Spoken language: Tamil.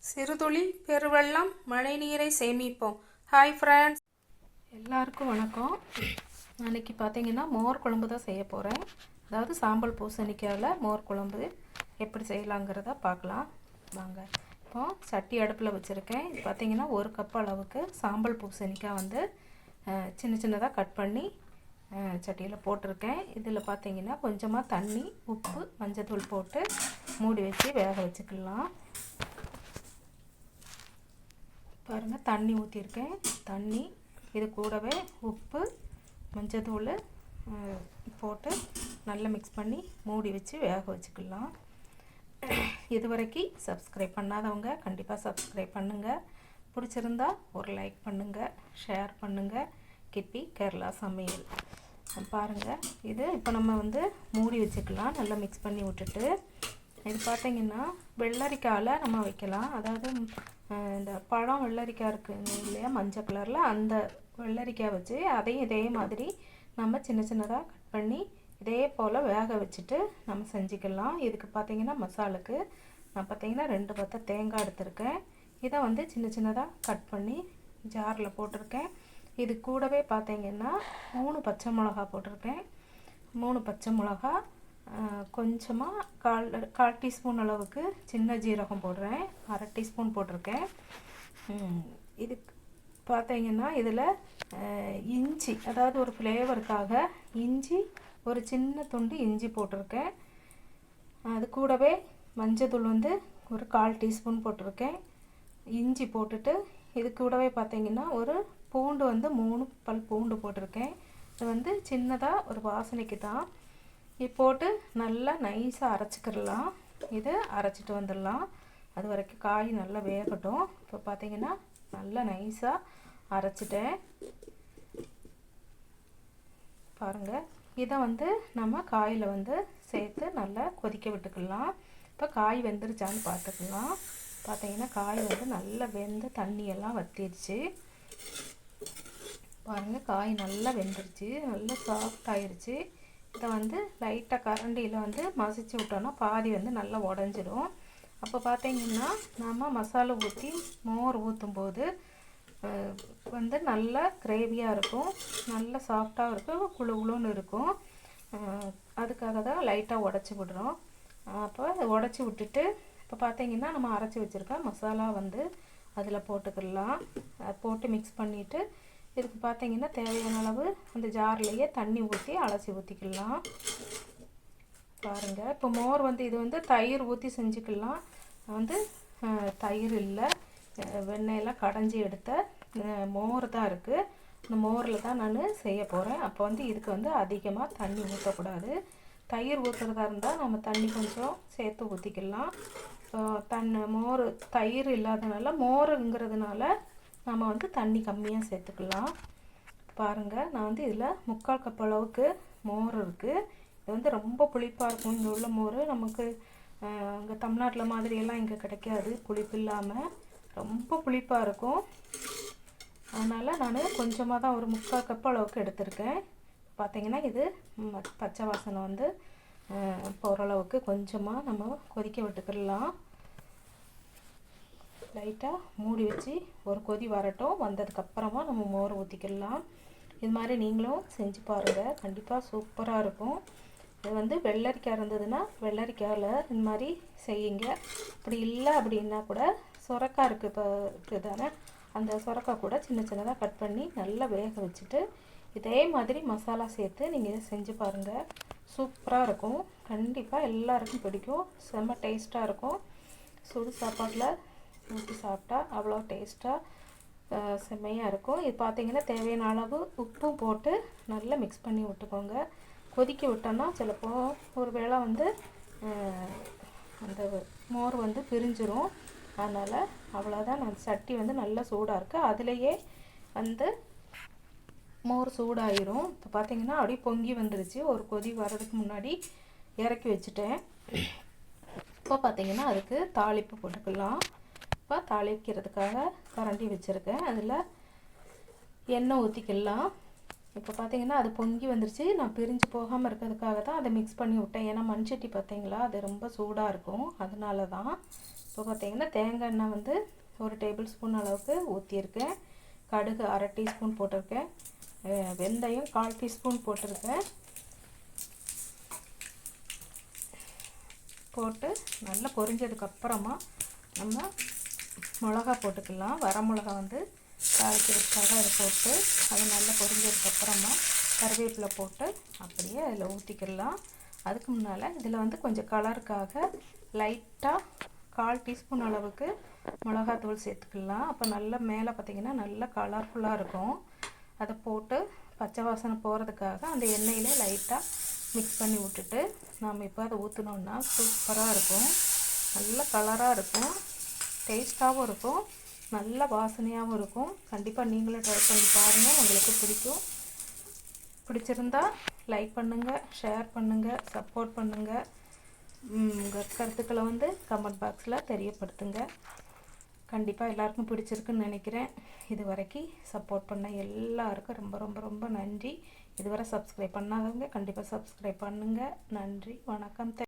சிறுதுளி பெருவெள்ளம் மழைநீரை சேமிப்போம். ஹாய் ஃப்ரெண்ட்ஸ், எல்லாருக்கும் வணக்கம். அன்றைக்கி பார்த்தீங்கன்னா மோர் குழம்பு தான் செய்ய போகிறேன். அதாவது சாம்பல் பூசணிக்காயில் மோர் குழம்பு எப்படி செய்யலாங்கிறத பார்க்கலாம் வாங்க. இப்போ சட்டி அடுப்பில் வச்சுருக்கேன். இது பார்த்திங்கன்னா 1 கப் அளவுக்கு சாம்பல் பூசணிக்காய் வந்து சின்ன சின்னதாக கட் பண்ணி சட்டியில் போட்டிருக்கேன். இதில் பார்த்திங்கன்னா கொஞ்சமாக தண்ணி, உப்பு, மஞ்சத்தூள் போட்டு மூடி வச்சு வேக வச்சுக்கலாம். பாருங்கள், தண்ணி ஊற்றிருக்கேன். தண்ணி இது கூடவே உப்பு, மஞ்சத்தூள் போட்டு நல்லா மிக்ஸ் பண்ணி மூடி வச்சு வேக வச்சுக்கலாம். இது வரைக்கும் சப்ஸ்கிரைப் பண்ணாதவங்க கண்டிப்பாக சப்ஸ்கிரைப் பண்ணுங்கள். பிடிச்சிருந்தா ஒரு லைக் பண்ணுங்கள், ஷேர் பண்ணுங்கள். கிப்பி கேரளா சமையல் பாருங்கள். இது இப்போ நம்ம வந்து மூடி வச்சுக்கலாம், நல்லா மிக்ஸ் பண்ணி விட்டுட்டு. இது பார்த்திங்கன்னா வெள்ளரிக்காயில் நம்ம வைக்கலாம். அதாவது இந்த பழம் வெள்ளரிக்காய் இருக்குங்க இல்லையா, மஞ்சள் கலரில், அந்த வெள்ளரிக்காய் வச்சு அதையும் இதே மாதிரி நம்ம சின்ன சின்னதாக கட் பண்ணி இதே போல் வேக வச்சுட்டு நம்ம செஞ்சுக்கலாம். இதுக்கு பார்த்திங்கன்னா மசாலுக்கு நான் பார்த்திங்கன்னா 2 பத்தை தேங்காய் எடுத்திருக்கேன். இதை வந்து சின்ன சின்னதாக கட் பண்ணி ஜாரில் போட்டிருக்கேன். இது கூடவே பார்த்திங்கன்னா 3 பச்சை மிளகா போட்டிருக்கேன். 3 பச்சை மிளகா, கொஞ்சமாக கால் டீஸ்பூன் அளவுக்கு சின்ன ஜீரகம் போடுறேன். 1/2 டீஸ்பூன் போட்டிருக்கேன். இது பார்த்தீங்கன்னா இதில் இஞ்சி, அதாவது ஒரு ஃப்ளேவருக்காக இஞ்சி, ஒரு சின்ன துண்டு இஞ்சி போட்டிருக்கேன். அது கூடவே மஞ்சத்தூள் வந்து ஒரு 1/4 டீஸ்பூன் போட்டிருக்கேன். இஞ்சி போட்டுட்டு இது கூடவே பார்த்தீங்கன்னா ஒரு பூண்டு வந்து 3 பல் பூண்டு போட்டிருக்கேன். இது வந்து சின்னதாக ஒரு வாசனைக்கு தான். இது போட்டு நல்லா நைஸாக அரைச்சிக்கிடலாம். இது அரைச்சிட்டு வந்துடலாம். அது வரைக்கும் காய் நல்லா வேகட்டும். இப்போ பார்த்திங்கன்னா நல்லா நைஸாக அரைச்சிட்டேன் பாருங்கள். இதை வந்து நம்ம காயில் வந்து சேர்த்து நல்லா கொதிக்க விட்டுக்கலாம். இப்போ காய் வெந்துருச்சான்னு பார்த்துக்கலாம். பார்த்திங்கன்னா காய் வந்து நல்லா வெந்து தண்ணியெல்லாம் வற்றிடுச்சு பாருங்கள். காய் நல்லா வெந்துருச்சு, நல்லா சாஃப்ட் ஆயிடுச்சு. இதை வந்து லைட்டாக கரண்டியில் வந்து மசிச்சு விட்டோன்னா பாதி வந்து நல்லா உடஞ்சிடும். அப்போ பார்த்திங்கன்னா நம்ம மசாலா ஊற்றி மோர் ஊற்றும்போது வந்து நல்லா கிரேவியாக இருக்கும், நல்லா சாஃப்டாக இருக்கும், குழு குழுன்னு இருக்கும். அதுக்காக தான் லைட்டாக உடச்சி விடுறோம். அப்போ உடச்சி விட்டுட்டு இப்போ பார்த்திங்கன்னா நம்ம அரைச்சி வச்சுருக்க மசாலா வந்து அதில் போட்டுக்கலாம். போட்டு மிக்ஸ் பண்ணிவிட்டு இதுக்கு பார்த்திங்கன்னா தேவையான அளவு அந்த ஜார்லேயே தண்ணி ஊற்றி அலசி ஊற்றிக்கலாம் பாருங்கள். இப்போ மோர் வந்து இது வந்து தயிர் ஊற்றி செஞ்சுக்கலாம். வந்து தயிர் இல்லை, வெண்ணெயெல்லாம் கடைஞ்சி எடுத்த மோர் தான் இருக்குது. இந்த மோரில் தான் நான் செய்ய போகிறேன். அப்போ வந்து இதுக்கு வந்து அதிகமாக தண்ணி ஊற்றக்கூடாது. தயிர் ஊற்றுறதா இருந்தால் நம்ம தண்ணி கொஞ்சம் சேர்த்து ஊற்றிக்கலாம். மோர் தயிர் இல்லாதனால, மோருங்கிறதுனால நம்ம வந்து தண்ணி கம்மியாக சேர்த்துக்கலாம். பாருங்கள், நான் வந்து இதில் 3/4 கப் அளவுக்கு மோர் இருக்குது. இது வந்து ரொம்ப புளிப்பாக இருக்கும். இங்கே உள்ள மோர் நமக்கு இங்கே தமிழ்நாட்டில் மாதிரியெல்லாம் இங்கே கிடைக்காது. புளிப்பு இல்லாமல் ரொம்ப புளிப்பாக இருக்கும். அதனால் நான் கொஞ்சமாக தான் ஒரு 3/4 கப் அளவுக்கு எடுத்திருக்கேன். பார்த்திங்கன்னா இது பச்சை வாசனை வந்து போகிற அளவுக்கு கொஞ்சமாக நம்ம கொதிக்க விட்டுக்கிடலாம். லைட்டாக மூடி வச்சு ஒரு கொதி வரட்டும். வந்ததுக்கப்புறமா நம்ம மோர் ஊற்றிக்கலாம். இது மாதிரி நீங்களும் செஞ்சு பாருங்கள், கண்டிப்பாக சூப்பராக இருக்கும். இது வந்து வெள்ளரிக்காய் இருந்ததுன்னா வெள்ளரிக்காயில் இந்த மாதிரி செய்யுங்க. அப்படி இல்லை அப்படின்னா கூட சுரக்காய் இருக்குது தானே, அந்த சுரக்காய் கூட சின்ன சின்னதாக கட் பண்ணி நல்லா வேக வச்சுட்டு இதே மாதிரி மசாலா சேர்த்து நீங்கள் இதை செஞ்சு பாருங்கள். சூப்பராக இருக்கும், கண்டிப்பாக எல்லாருக்கும் பிடிக்கும். செம்ம டேஸ்ட்டாக இருக்கும். சுடு சாப்பாட்டில் ஊற்றி சாப்பிட்டா அவ்வளோ டேஸ்ட்டாக செம்மையாக இருக்கும். இது பார்த்திங்கன்னா தேவையான அளவு உப்பும் போட்டு நல்லா மிக்ஸ் பண்ணி விட்டுக்கோங்க. கொதிக்க விட்டோன்னா சிலப்போ ஒரு வேளை வந்து அந்த மோர் வந்து பிரிஞ்சிரும். அதனால் அவ்வளோதான். நான் சட்டி வந்து நல்லா சூடாக இருக்குது, அதுலேயே வந்து மோர் சூடாயிரும். இப்போ பார்த்திங்கன்னா அப்படியே பொங்கி வந்துருச்சு. ஒரு கொதி வர்றதுக்கு முன்னாடி இறக்கி வச்சுட்டேன். இப்போ பார்த்திங்கன்னா அதுக்கு தாளிப்பு போட்டுக்கலாம். இப்போ தாளிக்கிறதுக்காக கரண்டி வச்சுருக்கேன். அதில் எண்ணெய் ஊற்றிக்கலாம். இப்போ பார்த்திங்கன்னா அது பொங்கி வந்துருச்சு. நான் பிரிஞ்சு போகாமல் இருக்கிறதுக்காக தான் அதை மிக்ஸ் பண்ணி விட்டேன். ஏன்னா மண்சட்டி பார்த்திங்களா அது ரொம்ப சூடாக இருக்கும், அதனால தான். இப்போ பார்த்திங்கன்னா தேங்காய் எண்ணெய் வந்து 1 டேபிள் ஸ்பூன் அளவுக்கு ஊற்றியிருக்கேன். கடுகு 1/2 டீஸ்பூன் போட்டிருக்கேன். வெந்தயம் 1/4 டீஸ்பூன் போட்டிருக்கேன். போட்டு நல்லா பொரிஞ்சதுக்கப்புறமா நம்ம மிளகா போட்டுக்கலாம். வர மிளகா வந்து தாளிக்கிறதுக்காக அதை போட்டு அது நல்லா பொரிஞ்சதுக்கப்புறமா கருவேப்பிலை போட்டு அப்படியே அதில் ஊற்றிக்கிடலாம். அதுக்கு முன்னால் இதில் வந்து கொஞ்சம் கலருக்காக லைட்டாக 1/4 டீஸ்பூன் அளவுக்கு மிளகாத்தூள் சேர்த்துக்கலாம். அப்போ நல்லா மேலே பார்த்திங்கன்னா நல்லா கலர்ஃபுல்லாக இருக்கும். அதை போட்டு பச்சை வாசனை போகிறதுக்காக அந்த எண்ணெயில் லைட்டாக மிக்ஸ் பண்ணி விட்டுட்டு நாம் இப்போ அதை ஊற்றினோன்னா சூப்பராக இருக்கும். நல்ல கலராக இருக்கும், டேஸ்ட்டாகவும் இருக்கும், நல்ல வாசனையாகவும் இருக்கும். கண்டிப்பாக நீங்களும் ட்ரை பண்ணி பாருங்கள், உங்களுக்கு பிடிக்கும். பிடிச்சிருந்தா லைக் பண்ணுங்கள், ஷேர் பண்ணுங்கள், சப்போர்ட் பண்ணுங்கள். உங்கள் கருத்துக்களை வந்து கமெண்ட் பாக்ஸில் தெரியப்படுத்துங்க. கண்டிப்பாக எல்லாருக்கும் பிடிச்சிருக்குன்னு நினைக்கிறேன். இது வரைக்கும் சப்போர்ட் பண்ண எல்லாருக்கும் ரொம்ப ரொம்ப ரொம்ப நன்றி. இதுவரை சப்ஸ்கிரைப் பண்ணாதவங்க கண்டிப்பாக சப்ஸ்கிரைப் பண்ணுங்கள். நன்றி, வணக்கம்.